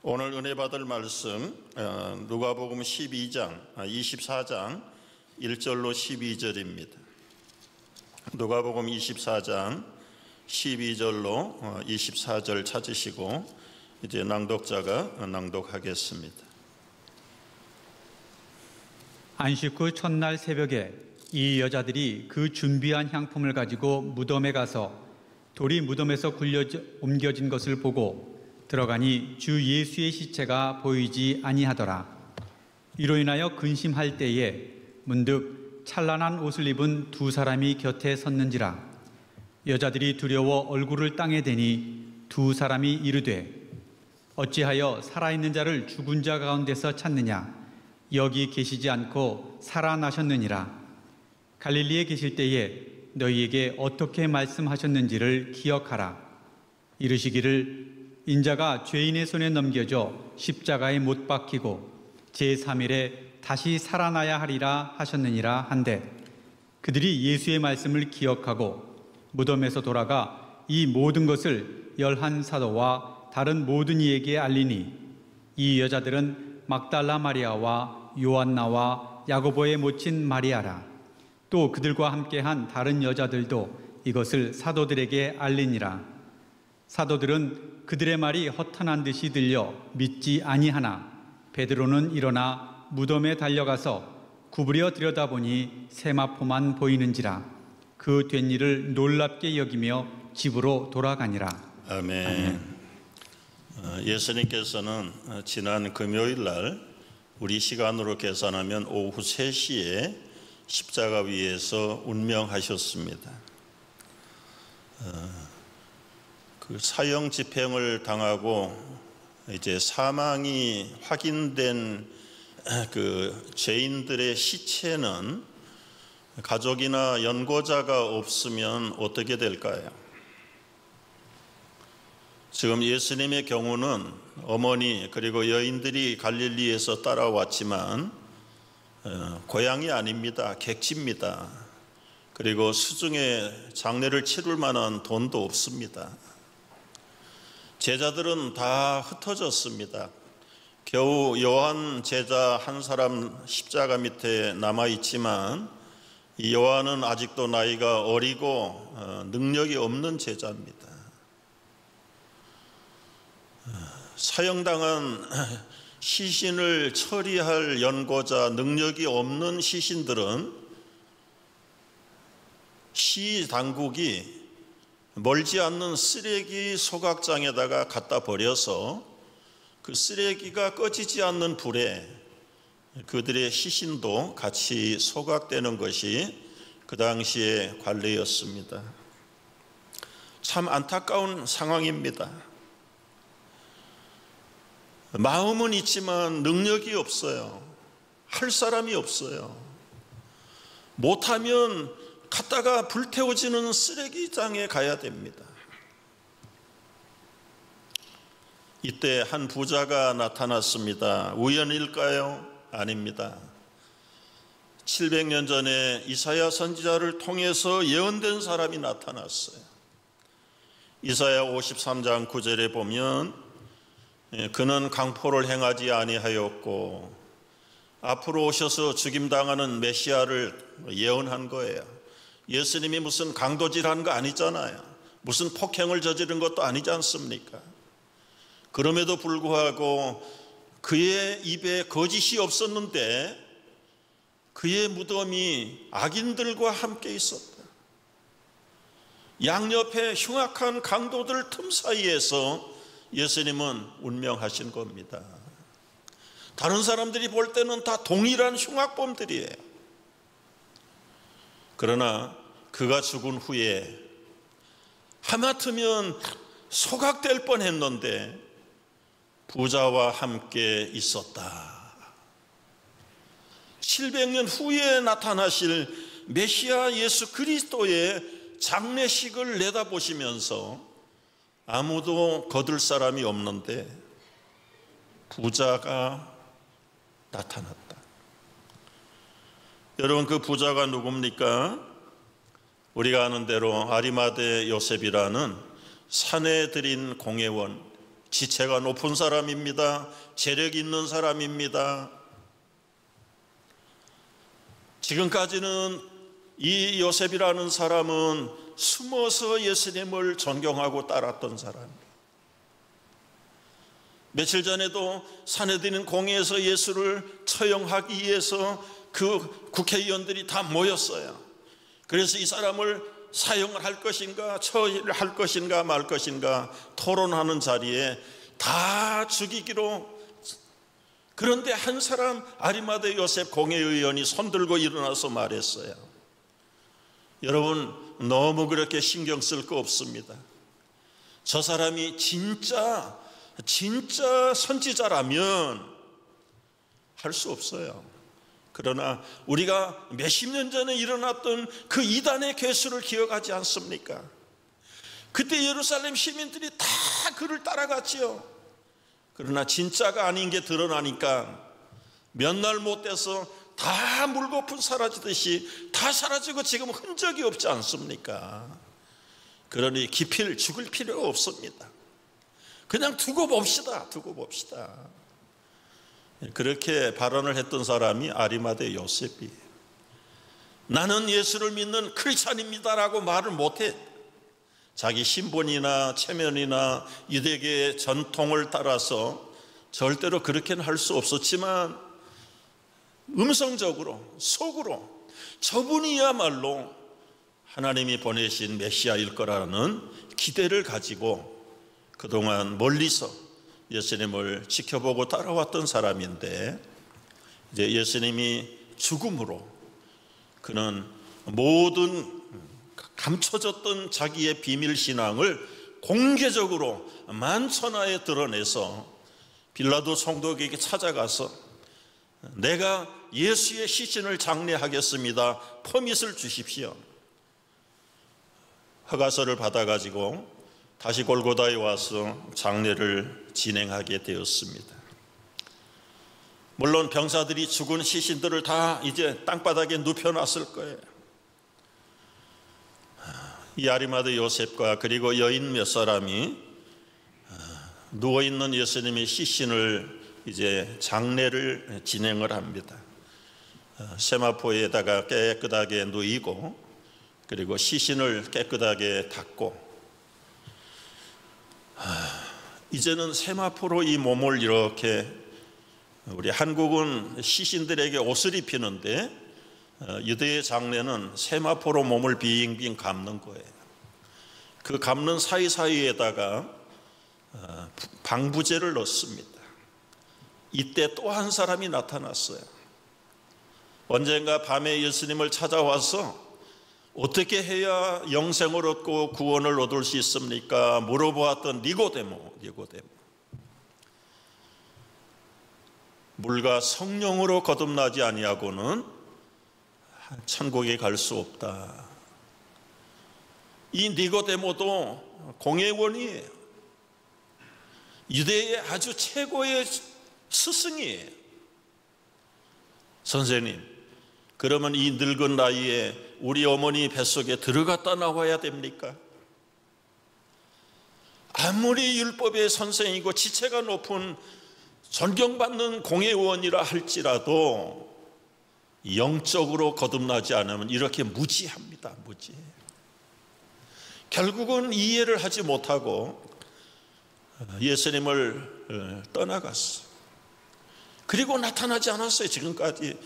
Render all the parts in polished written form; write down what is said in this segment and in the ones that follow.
오늘 은혜 받을 말씀 누가복음 24장 1절로 12절입니다. 누가복음 24장 12절로 24절 찾으시고 이제 낭독자가 낭독하겠습니다. 안식 후 첫날 새벽에 이 여자들이 그 준비한 향품을 가지고 무덤에 가서 돌이 무덤에서 옮겨진 것을 보고 들어가니 주 예수의 시체가 보이지 아니하더라. 이로 인하여 근심할 때에 문득 찬란한 옷을 입은 두 사람이 곁에 섰는지라. 여자들이 두려워 얼굴을 땅에 대니 두 사람이 이르되 어찌하여 살아있는 자를 죽은 자 가운데서 찾느냐? 여기 계시지 않고 살아나셨느니라. 갈릴리에 계실 때에 너희에게 어떻게 말씀하셨는지를 기억하라. 이르시기를 인자가 죄인의 손에 넘겨져 십자가에 못 박히고 제3일에 다시 살아나야 하리라 하셨느니라 한데, 그들이 예수의 말씀을 기억하고 무덤에서 돌아가 이 모든 것을 11사도와 다른 모든 이에게 알리니, 이 여자들은 막달라 마리아와 요한나와 야고보의 모친 마리아라. 또 그들과 함께한 다른 여자들도 이것을 사도들에게 알리니라. 사도들은 그들의 말이 허탄한 듯이 들려 믿지 아니하나 베드로는 일어나 무덤에 달려가서 구부려 들여다보니 세마포만 보이는지라. 그 된 일을 놀랍게 여기며 집으로 돌아가니라. 아멘. 예수님께서는 지난 금요일 날 우리 시간으로 계산하면 오후 3시에 십자가 위에서 운명하셨습니다. 그 사형 집행을 당하고 이제 사망이 확인된 그 죄인들의 시체는 가족이나 연고자가 없으면 어떻게 될까요? 지금 예수님의 경우는 어머니 그리고 여인들이 갈릴리에서 따라왔지만 고향이 아닙니다. 객지입니다. 그리고 수중에 장례를 치를 만한 돈도 없습니다. 제자들은 다 흩어졌습니다. 겨우 요한 제자 한 사람 십자가 밑에 남아있지만 이 요한은 아직도 나이가 어리고 능력이 없는 제자입니다. 사형당한 시신을 처리할 연고자, 능력이 없는 시신들은 시 당국이 멀지 않는 쓰레기 소각장에다가 갖다 버려서 그 쓰레기가 꺼지지 않는 불에 그들의 시신도 같이 소각되는 것이 그 당시의 관례였습니다. 참 안타까운 상황입니다. 마음은 있지만 능력이 없어요. 할 사람이 없어요. 못하면 갔다가 불태워지는 쓰레기장에 가야 됩니다. 이때 한 부자가 나타났습니다. 우연일까요? 아닙니다. 700년 전에 이사야 선지자를 통해서 예언된 사람이 나타났어요. 이사야 53장 9절에 보면 그는 강포를 행하지 아니하였고 앞으로 오셔서 죽임당하는 메시아를 예언한 거예요. 예수님이 무슨 강도질한 거 아니잖아요. 무슨 폭행을 저지른 것도 아니지 않습니까? 그럼에도 불구하고 그의 입에 거짓이 없었는데 그의 무덤이 악인들과 함께 있었다. 양옆에 흉악한 강도들 틈 사이에서 예수님은 운명하신 겁니다. 다른 사람들이 볼 때는 다 동일한 흉악범들이에요. 그러나 그가 죽은 후에 하마터면 소각될 뻔했는데 부자와 함께 있었다. 700년 후에 나타나실 메시아 예수 그리스도의 장례식을 내다보시면서 아무도 거둘 사람이 없는데 부자가 나타났다. 여러분, 그 부자가 누굽니까? 우리가 아는 대로 아리마대 요셉이라는 산에 들인 공회원, 지체가 높은 사람입니다. 재력 있는 사람입니다. 지금까지는 이 요셉이라는 사람은 숨어서 예수님을 존경하고 따랐던 사람입니다. 며칠 전에도 사내들인 공회에서 예수를 처형하기 위해서 그 국회의원들이 다 모였어요. 그래서 이 사람을 사형을 할 것인가 처리를 할 것인가 말 것인가 토론하는 자리에 다 죽이기로. 그런데 한 사람 아리마대 요셉 공회의원이 손들고 일어나서 말했어요. 여러분, 너무 그렇게 신경 쓸 거 없습니다. 저 사람이 진짜 선지자라면 할 수 없어요. 그러나 우리가 몇십 년 전에 일어났던 그 이단의 괴수를 기억하지 않습니까? 그때 예루살렘 시민들이 다 그를 따라갔지요. 그러나 진짜가 아닌 게 드러나니까 몇 날 못 돼서 다 물거품 사라지듯이 다 사라지고 지금 흔적이 없지 않습니까? 그러니 죽을 필요가 없습니다. 그냥 두고 봅시다. 그렇게 발언을 했던 사람이 아리마대 요셉이에요. 나는 예수를 믿는 크리스찬입니다라고 말을 못해. 자기 신분이나 체면이나 유대계의 전통을 따라서 절대로 그렇게는 할 수 없었지만 음성적으로 속으로 저분이야말로 하나님이 보내신 메시아일 거라는 기대를 가지고 그동안 멀리서 예수님을 지켜보고 따라왔던 사람인데, 이제 예수님이 죽음으로 그는 모든 감춰졌던 자기의 비밀 신앙을 공개적으로 만천하에 드러내서 빌라도 총독에게 찾아가서 내가 예수의 시신을 장례하겠습니다. 퍼밋을 주십시오. 허가서를 받아가지고 다시 골고다에 와서 장례를 진행하게 되었습니다. 물론 병사들이 죽은 시신들을 다 이제 땅바닥에 눕혀놨을 거예요. 이 아리마대 요셉과 그리고 여인 몇 사람이 누워있는 예수님의 시신을 이제 장례를 진행을 합니다. 세마포에다가 깨끗하게 누이고 그리고 시신을 깨끗하게 닦고, 이제는 세마포로 이 몸을 이렇게, 우리 한국은 시신들에게 옷을 입히는데 유대의 장례는 세마포로 몸을 빙빙 감는 거예요. 그 감는 사이사이에다가 방부제를 넣습니다. 이때 또 한 사람이 나타났어요. 언젠가 밤에 예수님을 찾아와서 어떻게 해야 영생을 얻고 구원을 얻을 수 있습니까? 물어보았던 니고데모. 물과 성령으로 거듭나지 아니하고는 천국에 갈 수 없다. 이 니고데모도 공회원이에요. 유대의 아주 최고의 스승이에요. 선생님, 그러면 이 늙은 나이에 우리 어머니 뱃속에 들어갔다 나와야 됩니까? 아무리 율법의 선생이고 지체가 높은 존경받는 공회원이라 할지라도 영적으로 거듭나지 않으면 이렇게 무지합니다. 무지해요. 결국은 이해를 하지 못하고 예수님을 떠나갔어요. 그리고 나타나지 않았어요. 지금까지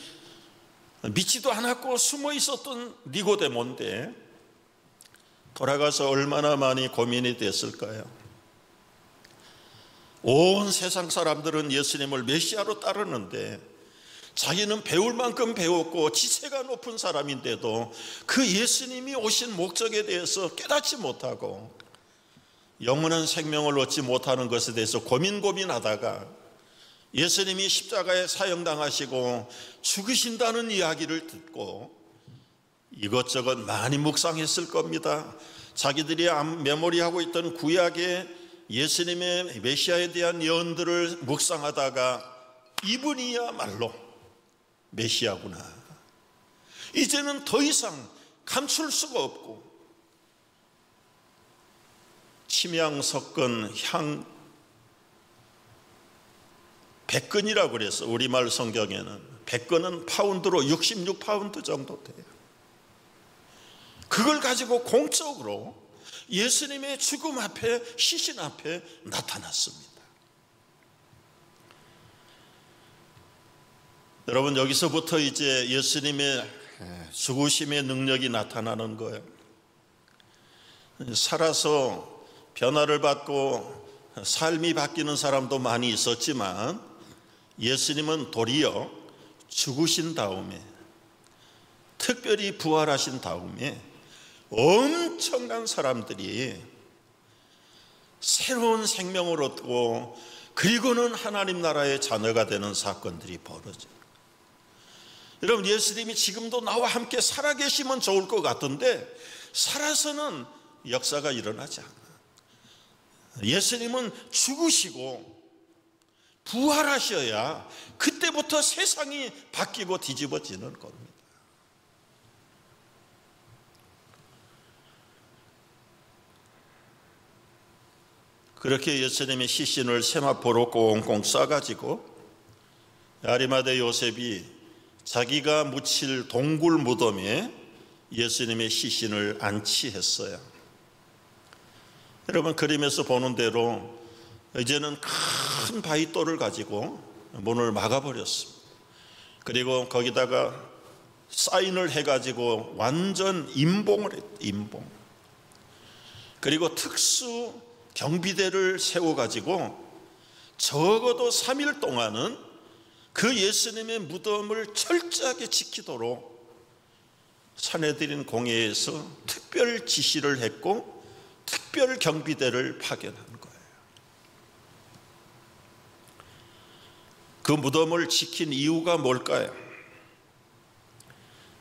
믿지도 않았고 숨어 있었던 니고데모인데 돌아가서 얼마나 많이 고민이 됐을까요? 온 세상 사람들은 예수님을 메시아로 따르는데 자기는 배울 만큼 배웠고 지체가 높은 사람인데도 그 예수님이 오신 목적에 대해서 깨닫지 못하고 영원한 생명을 얻지 못하는 것에 대해서 고민하다가 예수님이 십자가에 사형당하시고 죽으신다는 이야기를 듣고 이것저것 많이 묵상했을 겁니다. 자기들이 메모리하고 있던 구약의 예수님의 메시아에 대한 예언들을 묵상하다가 이분이야말로 메시아구나. 이제는 더 이상 감출 수가 없고 침향 섞은 향 100근이라고 그랬어. 우리말 성경에는 100근은 파운드로 66파운드 정도 돼요. 그걸 가지고 공적으로 예수님의 죽음 앞에, 시신 앞에 나타났습니다. 여러분, 여기서부터 이제 예수님의 죽으심의 능력이 나타나는 거예요. 살아서 변화를 받고 삶이 바뀌는 사람도 많이 있었지만 예수님은 도리어 죽으신 다음에, 특별히 부활하신 다음에 엄청난 사람들이 새로운 생명을 얻고 그리고는 하나님 나라의 자녀가 되는 사건들이 벌어져요. 여러분, 예수님이 지금도 나와 함께 살아계시면 좋을 것 같은데 살아서는 역사가 일어나지 않아요. 예수님은 죽으시고 부활하셔야 그때부터 세상이 바뀌고 뒤집어지는 겁니다. 그렇게 예수님의 시신을 세마포로 꽁꽁 싸가지고 아리마대 요셉이 자기가 묻힐 동굴 무덤에 예수님의 시신을 안치했어요. 여러분, 그림에서 보는 대로 이제는 큰 바위돌을 가지고 문을 막아버렸습니다. 그리고 거기다가 사인을 해가지고 완전 임봉을 했다. 임봉. 그리고 특수 경비대를 세워가지고 적어도 3일 동안은 그 예수님의 무덤을 철저하게 지키도록 산헤드린 공회에서 특별 지시를 했고 특별 경비대를 파견한 거예요. 그 무덤을 지킨 이유가 뭘까요?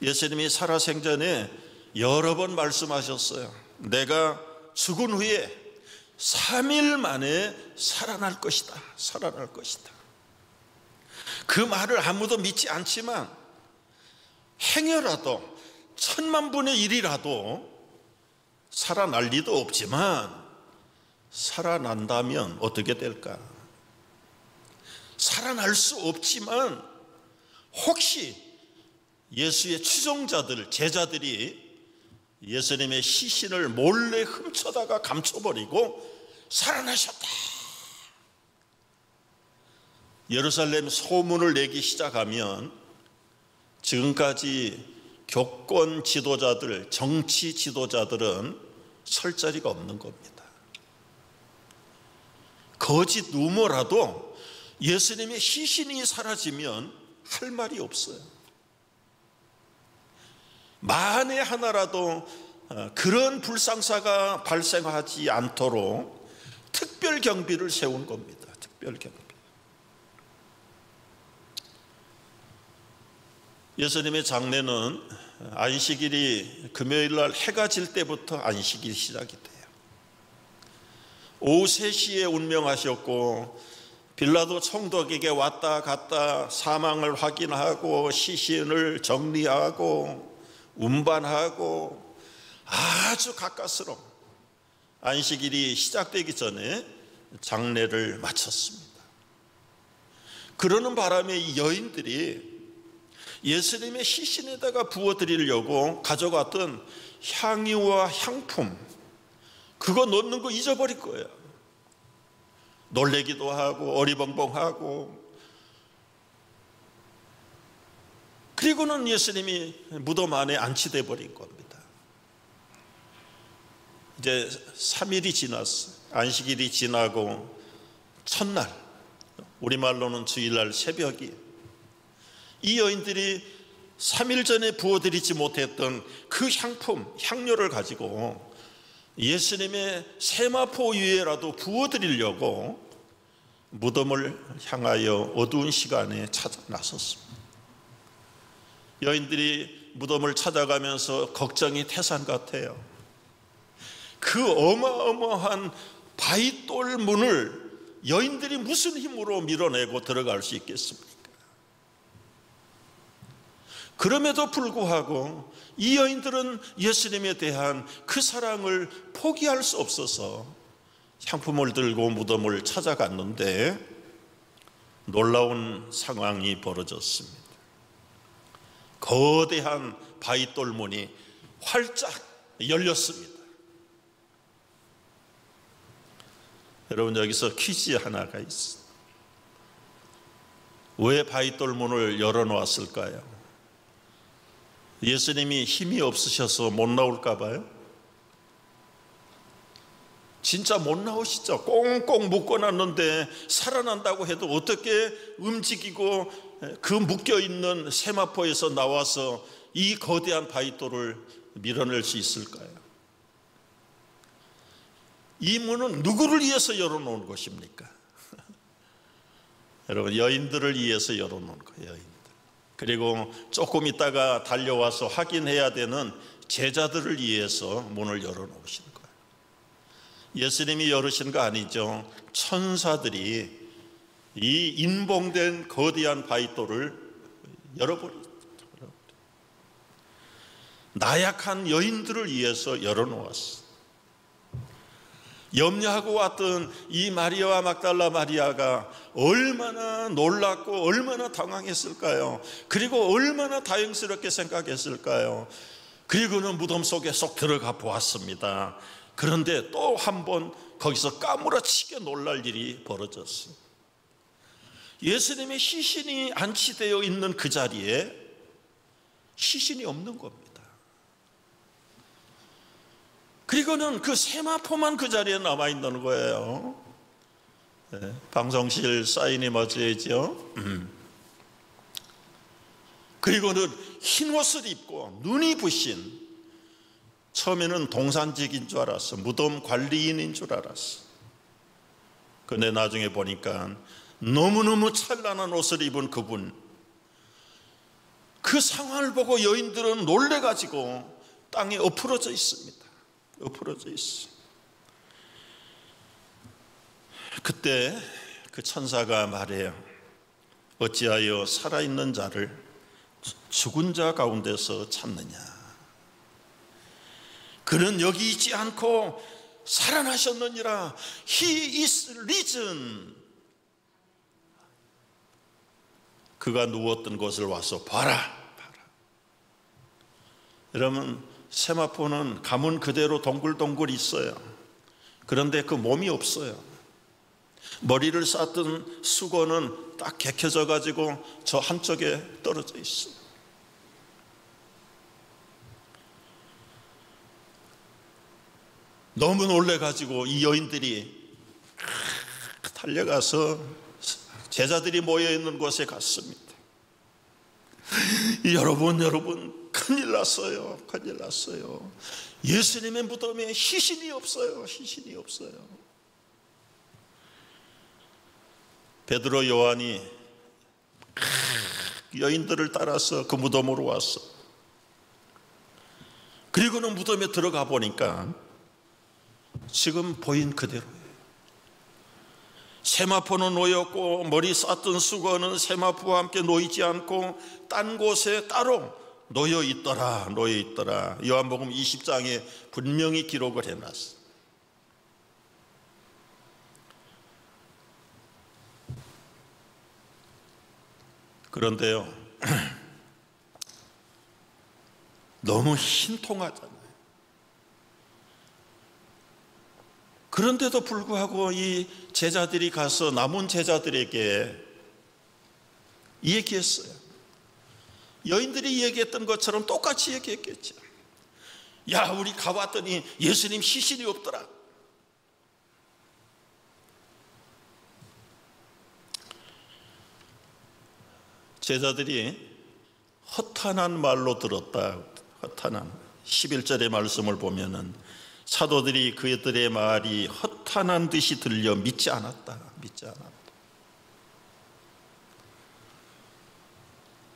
예수님이 살아생전에 여러 번 말씀하셨어요. 내가 죽은 후에 3일 만에 살아날 것이다. 살아날 것이다. 그 말을 아무도 믿지 않지만 행여라도 10,000,000분의 1이라도 살아날 리도 없지만 살아난다면 어떻게 될까? 살아날 수 없지만 혹시 예수의 추종자들, 제자들이 예수님의 시신을 몰래 훔쳐다가 감춰버리고 살아나셨다, 예루살렘 소문을 내기 시작하면 지금까지 교권 지도자들, 정치 지도자들은 설 자리가 없는 겁니다. 거짓 루머라도 예수님의 시신이 사라지면 할 말이 없어요. 만에 하나라도 그런 불상사가 발생하지 않도록 특별 경비를 세운 겁니다. 특별 경비. 예수님의 장례는 안식일이 금요일 날 해가 질 때부터 안식일이 시작이 돼요. 오후 3시에 운명하셨고 빌라도 총독에게 왔다 갔다 사망을 확인하고 시신을 정리하고 운반하고 아주 가까스로 안식일이 시작되기 전에 장례를 마쳤습니다. 그러는 바람에 이 여인들이 예수님의 시신에다가 부어드리려고 가져갔던 향유와 향품, 그거 넣는 거 잊어버릴 거예요. 놀래기도 하고 어리벙벙하고. 그리고는 예수님이 무덤 안에 안치돼 버린 겁니다. 이제 3일이 지났어요. 안식일이 지나고 첫날, 우리말로는 주일날 새벽이, 이 여인들이 3일 전에 부어드리지 못했던 그 향품, 향료를 가지고 예수님의 세마포 위에라도 부어드리려고 무덤을 향하여 어두운 시간에 찾아 나섰습니다. 여인들이 무덤을 찾아가면서 걱정이 태산 같아요. 그 어마어마한 바위돌 문을 여인들이 무슨 힘으로 밀어내고 들어갈 수 있겠습니까? 그럼에도 불구하고 이 여인들은 예수님에 대한 그 사랑을 포기할 수 없어서 향품을 들고 무덤을 찾아갔는데 놀라운 상황이 벌어졌습니다. 거대한 바위돌 문이 활짝 열렸습니다. 여러분, 여기서 퀴즈 하나가 있습니다. 왜 바위돌 문을 열어놓았을까요? 예수님이 힘이 없으셔서 못 나올까 봐요? 진짜 못 나오시죠. 꽁꽁 묶어놨는데 살아난다고 해도 어떻게 움직이고 그 묶여있는 세마포에서 나와서 이 거대한 바위돌을 밀어낼 수 있을까요? 이 문은 누구를 위해서 열어놓은 것입니까? 여러분, 여인들을 위해서 열어놓은 거예요. 여인들. 그리고 조금 있다가 달려와서 확인해야 되는 제자들을 위해서 문을 열어놓으신 거예요. 예수님이 열으신 거 아니죠. 천사들이 이 인봉된 거대한 바위돌을 열어버렸어요. 나약한 여인들을 위해서 열어놓았어요. 염려하고 왔던 이 마리아와 막달라 마리아가 얼마나 놀랐고 얼마나 당황했을까요? 그리고 얼마나 다행스럽게 생각했을까요? 그리고는 무덤 속에 쏙 들어가 보았습니다. 그런데 또 한 번 거기서 까무러치게 놀랄 일이 벌어졌어요. 예수님의 시신이 안치되어 있는 그 자리에 시신이 없는 겁니다. 그리고는 그 세마포만 그 자리에 남아있는 거예요. 네, 방송실 사인이 맞아야죠. 그리고는 흰 옷을 입고 눈이 부신, 처음에는 동산직인 줄 알았어. 무덤 관리인인 줄 알았어. 근데 나중에 보니까 너무너무 찬란한 옷을 입은 그분, 그 상황을 보고 여인들은 놀래가지고 땅에 엎으러져 있습니다. 엎으러져 있어. 그때 그 천사가 말해요. 어찌하여 살아있는 자를 죽은 자 가운데서 찾느냐. 그는 여기 있지 않고 살아나셨느니라. He is risen. 그가 누웠던 곳을 와서 봐라. 여러분, 세마포는 가문 그대로 동글동글 있어요. 그런데 그 몸이 없어요. 머리를 쌓던 수건은 딱 개켜져 가지고 저 한쪽에 떨어져 있어요. 너무 놀래가지고 이 여인들이 달려가서 제자들이 모여있는 곳에 갔습니다. 여러분 큰일 났어요. 큰일 났어요. 예수님의 무덤에 시신이 없어요. 시신이 없어요. 베드로, 요한이 여인들을 따라서 그 무덤으로 왔어. 그리고는 무덤에 들어가 보니까 지금 보인 그대로예요. 세마포는 놓였고 머리 쌓던 수건은 세마포와 함께 놓이지 않고 딴 곳에 따로 놓여 있더라. 요한복음 20장에 분명히 기록을 해놨어. 그런데요, 너무 신통하잖아요. 그런데도 불구하고 이 제자들이 가서 남은 제자들에게 얘기했어요. 여인들이 얘기했던 것처럼 똑같이 얘기했겠죠. 야, 우리 가봤더니 예수님 시신이 없더라. 제자들이 허탄한 말로 들었다. 허탄한 11절의 말씀을 보면은 사도들이 그들의 말이 허탄한 듯이 들려 믿지 않았다.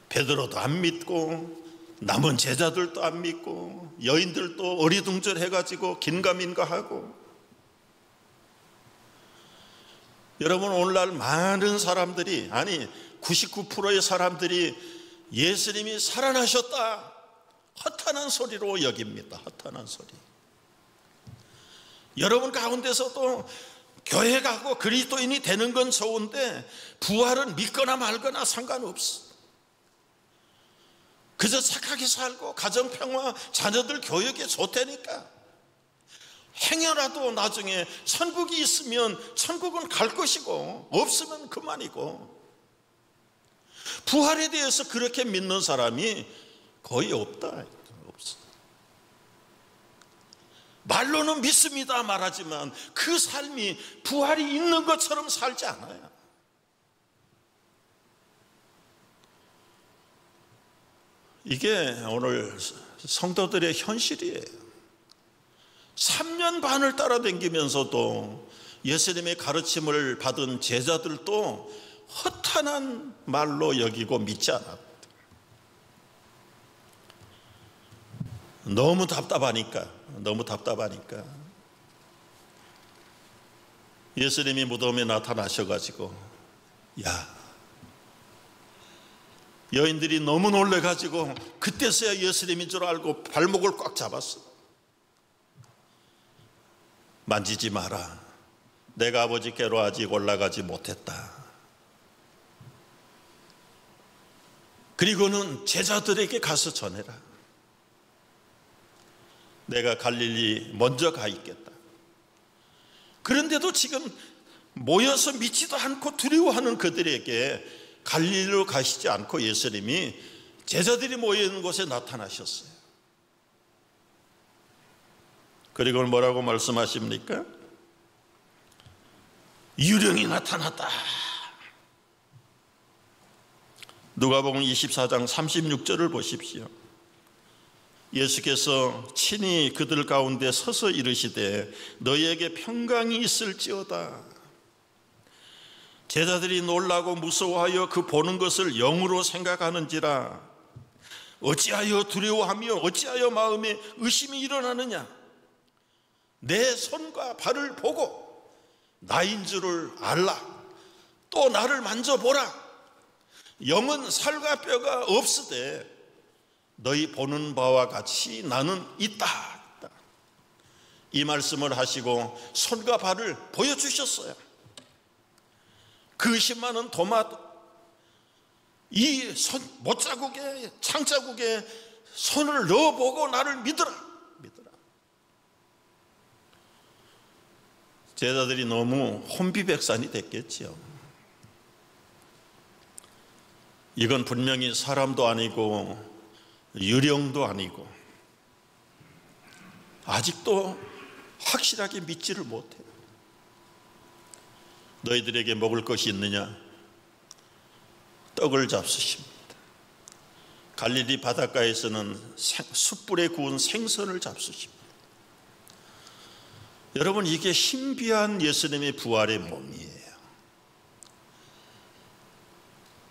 베드로도 안 믿고 남은 제자들도 안 믿고 여인들도 어리둥절해가지고 긴가민가하고. 여러분, 오늘날 많은 사람들이, 아니 99%의 사람들이 예수님이 살아나셨다 허탄한 소리로 여깁니다. 허탄한 소리. 여러분 가운데서도 교회 가고 그리스도인이 되는 건 좋은데 부활은 믿거나 말거나 상관없어. 그저 착하게 살고 가정평화, 자녀들 교육에 좋다니까. 행여라도 나중에 천국이 있으면 천국은 갈 것이고 없으면 그만이고, 부활에 대해서 그렇게 믿는 사람이 거의 없다. 없어. 말로는 믿습니다 말하지만 그 삶이 부활이 있는 것처럼 살지 않아요. 이게 오늘 성도들의 현실이에요. 3년 반을 따라다니면서도 예수님의 가르침을 받은 제자들도 허탄한 말로 여기고 믿지 않았다. 너무 답답하니까 예수님이 무덤에 나타나셔가지고, 야, 여인들이 너무 놀래가지고 그때서야 예수님인 줄 알고 발목을 꽉 잡았어. 만지지 마라. 내가 아버지께로 아직 올라가지 못했다. 그리고는 제자들에게 가서 전해라. 내가 갈릴리 먼저 가 있겠다. 그런데도 지금 모여서 믿지도 않고 두려워하는 그들에게 갈릴리로 가시지 않고 예수님이 제자들이 모여있는 곳에 나타나셨어요. 그리고 뭐라고 말씀하십니까? 유령이 나타났다. 누가복음 24장 36절을 보십시오. 예수께서 친히 그들 가운데 서서 이르시되 너희에게 평강이 있을지어다. 제자들이 놀라고 무서워하여 그 보는 것을 영으로 생각하는지라. 어찌하여 두려워하며 어찌하여 마음에 의심이 일어나느냐. 내 손과 발을 보고 나인 줄을 알라. 또 나를 만져보라. 영은 살과 뼈가 없으되 너희 보는 바와 같이 나는 있다. 이 말씀을 하시고 손과 발을 보여주셨어요. 그 의심많은 도마, 이 못자국에 창자국에 손을 넣어보고 나를 믿으라. 제자들이 너무 혼비백산이 됐겠지요. 이건 분명히 사람도 아니고 유령도 아니고 아직도 확실하게 믿지를 못해요. 너희들에게 먹을 것이 있느냐? 떡을 잡수십니다. 갈릴리 바닷가에서는 숯불에 구운 생선을 잡수십니다. 여러분, 이게 신비한 예수님의 부활의 몸이에요.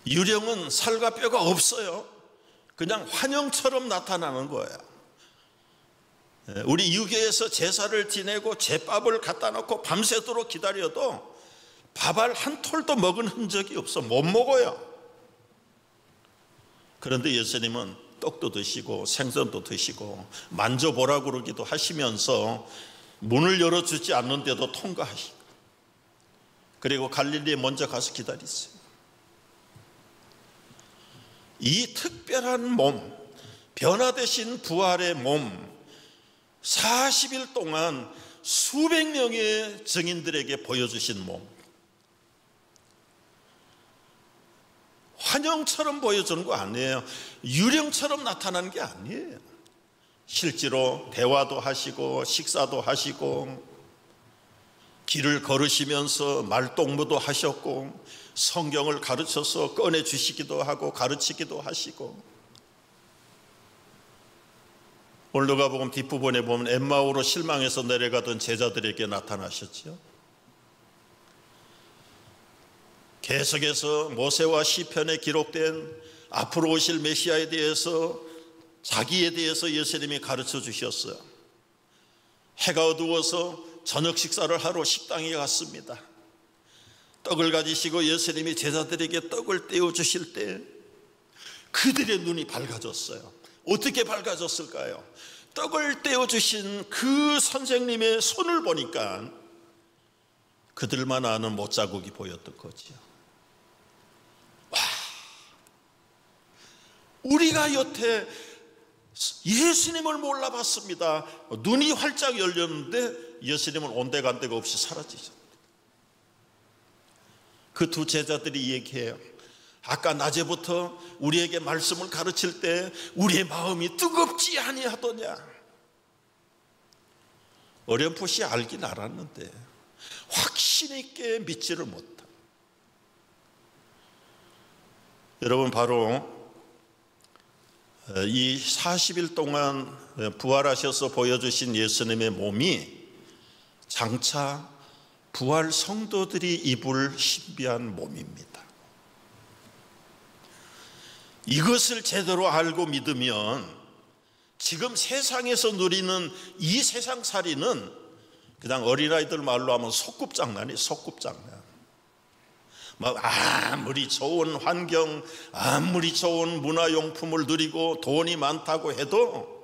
유령은 살과 뼈가 없어요. 그냥 환영처럼 나타나는 거예요. 우리 유교에서 제사를 지내고 제밥을 갖다 놓고 밤새도록 기다려도 밥알 한 톨도 먹은 흔적이 없어. 못 먹어요. 그런데 예수님은 떡도 드시고 생선도 드시고 만져보라고 그러기도 하시면서 문을 열어주지 않는데도 통과하시고, 그리고 갈릴리에 먼저 가서 기다리세요. 이 특별한 몸, 변화되신 부활의 몸, 40일 동안 수백 명의 증인들에게 보여주신 몸, 환영처럼 보여주는 거 아니에요. 유령처럼 나타나는 게 아니에요. 실제로 대화도 하시고 식사도 하시고 길을 걸으시면서 말동무도 하셨고 성경을 가르쳐서 꺼내주시기도 하고 가르치기도 하시고, 오늘 누가복음 뒷부분에 보면 엠마오로 실망해서 내려가던 제자들에게 나타나셨죠. 계속해서 모세와 시편에 기록된 앞으로 오실 메시아에 대해서, 자기에 대해서 예수님이 가르쳐 주셨어요. 해가 어두워서 저녁 식사를 하러 식당에 갔습니다. 떡을 가지시고 예수님이 제자들에게 떡을 떼어주실 때 그들의 눈이 밝아졌어요. 어떻게 밝아졌을까요? 떡을 떼어주신 그 선생님의 손을 보니까 그들만 아는 못자국이 보였던 거지요. 와, 우리가 여태 예수님을 몰라봤습니다. 눈이 활짝 열렸는데 예수님은 온데간데가 없이 사라지셨다. 그 두 제자들이 얘기해요. 아까 낮에부터 우리에게 말씀을 가르칠 때 우리의 마음이 뜨겁지 아니하더냐. 어렴풋이 알긴 알았는데 확신 있게 믿지를 못한. 여러분, 바로 이 40일 동안 부활하셔서 보여주신 예수님의 몸이 장차 부활 성도들이 입을 신비한 몸입니다. 이것을 제대로 알고 믿으면 지금 세상에서 누리는 이 세상살이는 그냥 어린아이들 말로 하면 소꿉장난이에요. 소꿉장난. 막 아무리 좋은 환경, 아무리 좋은 문화용품을 누리고 돈이 많다고 해도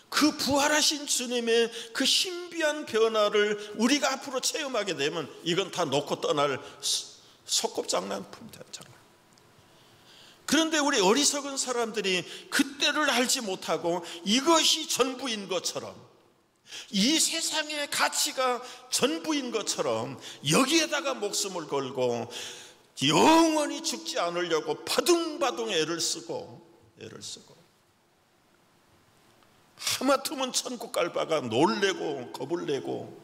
그 부활하신 주님의 그 신비한 변화를 우리가 앞으로 체험하게 되면 이건 다 놓고 떠날 소꿉장난품 되잖아요. 그런데 우리 어리석은 사람들이 그때를 알지 못하고 이것이 전부인 것처럼, 이 세상의 가치가 전부인 것처럼 여기에다가 목숨을 걸고 영원히 죽지 않으려고 바둥바둥 애를 쓰고 하마터면 천국 갈바가 놀래고 겁을 내고.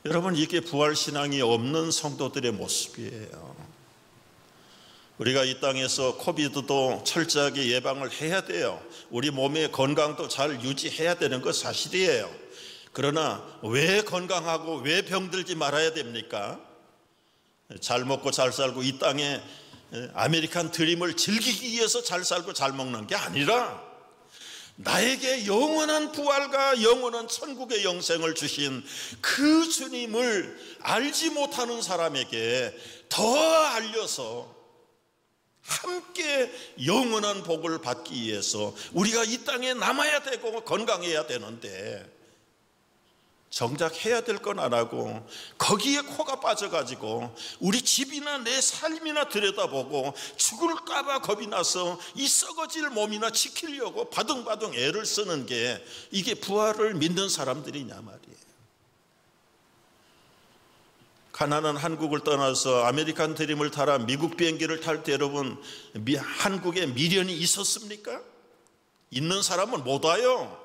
여러분, 이게 부활신앙이 없는 성도들의 모습이에요. 우리가 이 땅에서 코비드도 철저하게 예방을 해야 돼요. 우리 몸의 건강도 잘 유지해야 되는 것 사실이에요. 그러나 왜 건강하고 왜 병들지 말아야 됩니까? 잘 먹고 잘 살고 이 땅에 아메리칸 드림을 즐기기 위해서 잘 살고 잘 먹는 게 아니라 나에게 영원한 부활과 영원한 천국의 영생을 주신 그 주님을 알지 못하는 사람에게 더 알려서 함께 영원한 복을 받기 위해서 우리가 이 땅에 남아야 되고 건강해야 되는데 정작 해야 될 건 안 하고 거기에 코가 빠져가지고 우리 집이나 내 삶이나 들여다보고 죽을까 봐 겁이 나서 이 썩어질 몸이나 지키려고 바둥바둥 애를 쓰는 게 이게 부활을 믿는 사람들이냐 말이에요. 가난한 한국을 떠나서 아메리칸 드림을 타라 미국 비행기를 탈 때 여러분 한국에 미련이 있었습니까? 있는 사람은 못 와요.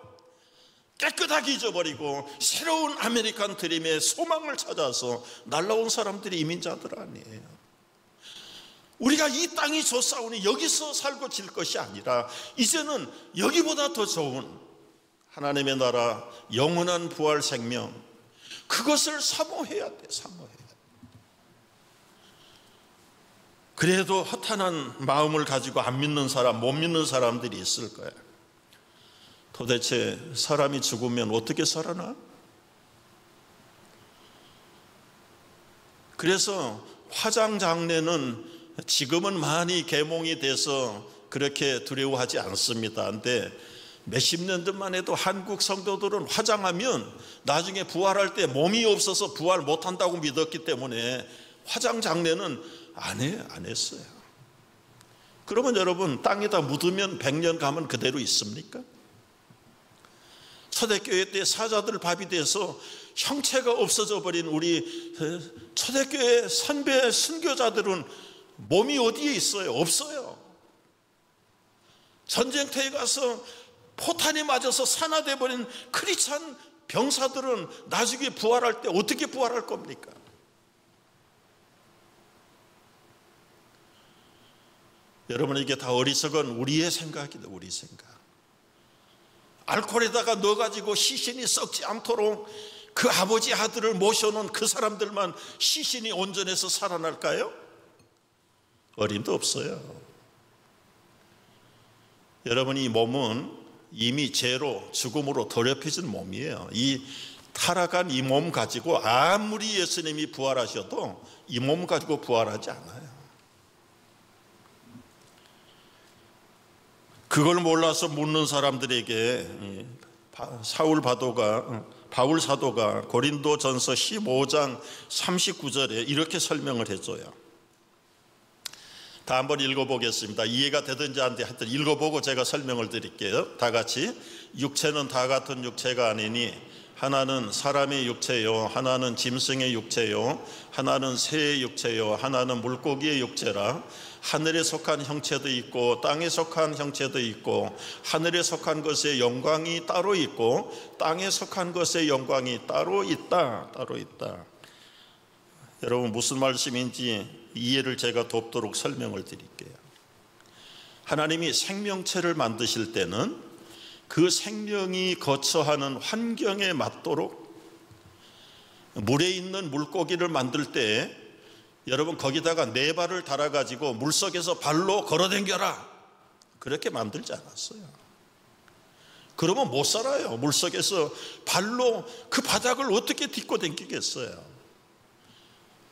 깨끗하게 잊어버리고 새로운 아메리칸 드림의 소망을 찾아서 날라온 사람들이 이민자들 아니에요. 우리가 이 땅이 좋사오니 여기서 살고 질 것이 아니라 이제는 여기보다 더 좋은 하나님의 나라 영원한 부활 생명, 그것을 사모해야 돼. 사모해야 돼. 그래도 허탄한 마음을 가지고 안 믿는 사람, 못 믿는 사람들이 있을 거야. 도대체 사람이 죽으면 어떻게 살아나? 그래서 화장 장례는 지금은 많이 계몽이 돼서 그렇게 두려워하지 않습니다. 근데 몇십 년전만 해도 한국 성도들은 화장하면 나중에 부활할 때 몸이 없어서 부활 못한다고 믿었기 때문에 화장 장례는 안 했어요. 그러면 여러분, 땅에다 묻으면 100년 가면 그대로 있습니까? 초대교회 때 사자들 밥이 돼서 형체가 없어져 버린 우리 초대교회 선배 순교자들은 몸이 어디에 있어요? 없어요. 전쟁터에 가서 포탄이 맞아서 산화돼 버린 크리스찬 병사들은 나중에 부활할 때 어떻게 부활할 겁니까? 여러분, 이게 다 어리석은 우리의 생각이다. 우리 생각. 알코올에다가 넣어가지고 시신이 썩지 않도록 그 아버지 아들을 모셔놓은 그 사람들만 시신이 온전해서 살아날까요? 어림도 없어요. 여러분, 이 몸은 이미 죄로 죽음으로 더럽혀진 몸이에요. 이 타락한 이 몸 가지고 아무리 예수님이 부활하셔도 이 몸 가지고 부활하지 않아요. 그걸 몰라서 묻는 사람들에게 바울 사도가 고린도전서 15장 39절에 이렇게 설명을 해줘요. 다 한번 읽어보겠습니다. 이해가 되든지 안 되든지 하여튼 읽어보고 제가 설명을 드릴게요. 다 같이. 육체는 다 같은 육체가 아니니 하나는 사람의 육체요, 하나는 짐승의 육체요, 하나는 새의 육체요, 하나는 물고기의 육체라. 하늘에 속한 형체도 있고 땅에 속한 형체도 있고 하늘에 속한 것의 영광이 따로 있고 땅에 속한 것의 영광이 따로 있다. 여러분 무슨 말씀인지 이해를 제가 돕도록 설명을 드릴게요. 하나님이 생명체를 만드실 때는 그 생명이 거처하는 환경에 맞도록 물에 있는 물고기를 만들 때 여러분 거기다가 네 발을 달아가지고 물속에서 발로 걸어댕겨라 그렇게 만들지 않았어요. 그러면 못 살아요. 물속에서 발로 그 바닥을 어떻게 딛고 댕기겠어요.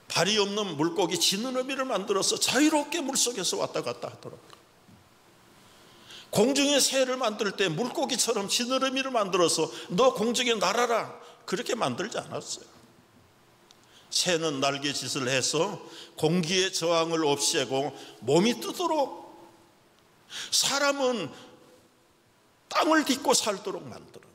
발이 없는 물고기 지느러미를 만들어서 자유롭게 물속에서 왔다 갔다 하더라고요. 공중에 새를 만들 때 물고기처럼 지느러미를 만들어서 너 공중에 날아라 그렇게 만들지 않았어요. 새는 날개짓을 해서 공기의 저항을 없애고 몸이 뜨도록, 사람은 땅을 딛고 살도록 만들어요.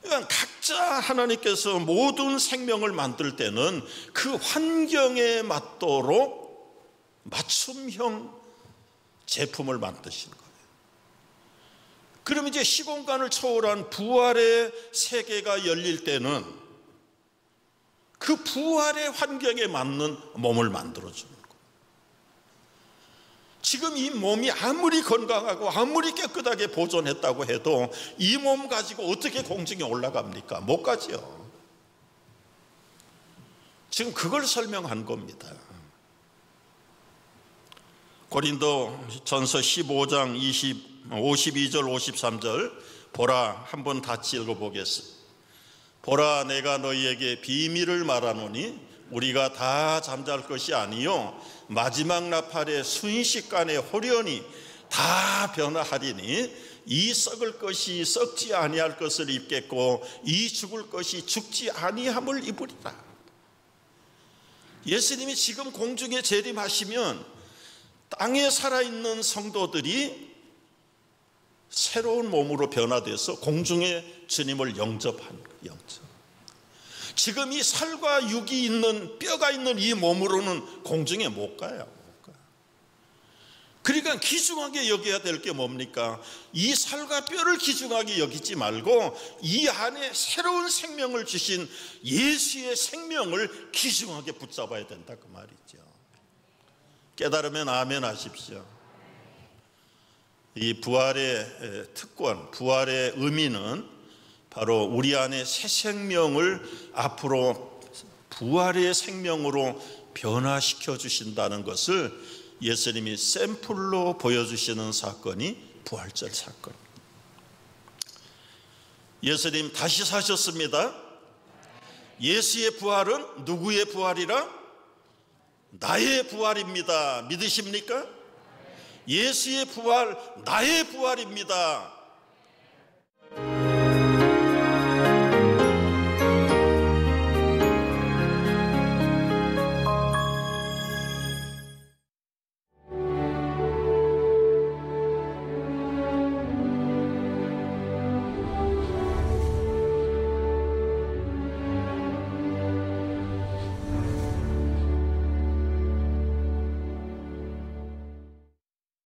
그러니까 각자 하나님께서 모든 생명을 만들 때는 그 환경에 맞도록 맞춤형 제품을 만드신 거예요. 그럼 이제 시공간을 초월한 부활의 세계가 열릴 때는 그 부활의 환경에 맞는 몸을 만들어주는 거예요. 지금 이 몸이 아무리 건강하고 아무리 깨끗하게 보존했다고 해도 이 몸 가지고 어떻게 공중에 올라갑니까? 못 가지요. 지금 그걸 설명한 겁니다. 고린도전서 15장 52절 53절 보라, 한번 같이 읽어보겠습니다. 보라, 내가 너희에게 비밀을 말하노니 우리가 다 잠잘 것이 아니요 마지막 나팔의 순식간에 호련히 다 변화하리니 이 썩을 것이 썩지 아니할 것을 입겠고 이 죽을 것이 죽지 아니함을 입으리라. 예수님이 지금 공중에 재림하시면 땅에 살아있는 성도들이 새로운 몸으로 변화돼서 공중에 주님을 영접하는 거예요. 지금 이 살과 육이 있는, 뼈가 있는 이 몸으로는 공중에 못 가요. 그러니까 귀중하게 여겨야 될 게 뭡니까? 이 살과 뼈를 귀중하게 여기지 말고 이 안에 새로운 생명을 주신 예수의 생명을 귀중하게 붙잡아야 된다 그 말이죠. 깨달으면 아멘 하십시오. 이 부활의 특권, 부활의 의미는 바로 우리 안에 새 생명을 앞으로 부활의 생명으로 변화시켜 주신다는 것을 예수님이 샘플로 보여주시는 사건이 부활절 사건입니다. 예수님 다시 사셨습니다. 예수의 부활은 누구의 부활이라? 나의 부활입니다. 믿으십니까? 예수의 부활, 나의 부활입니다.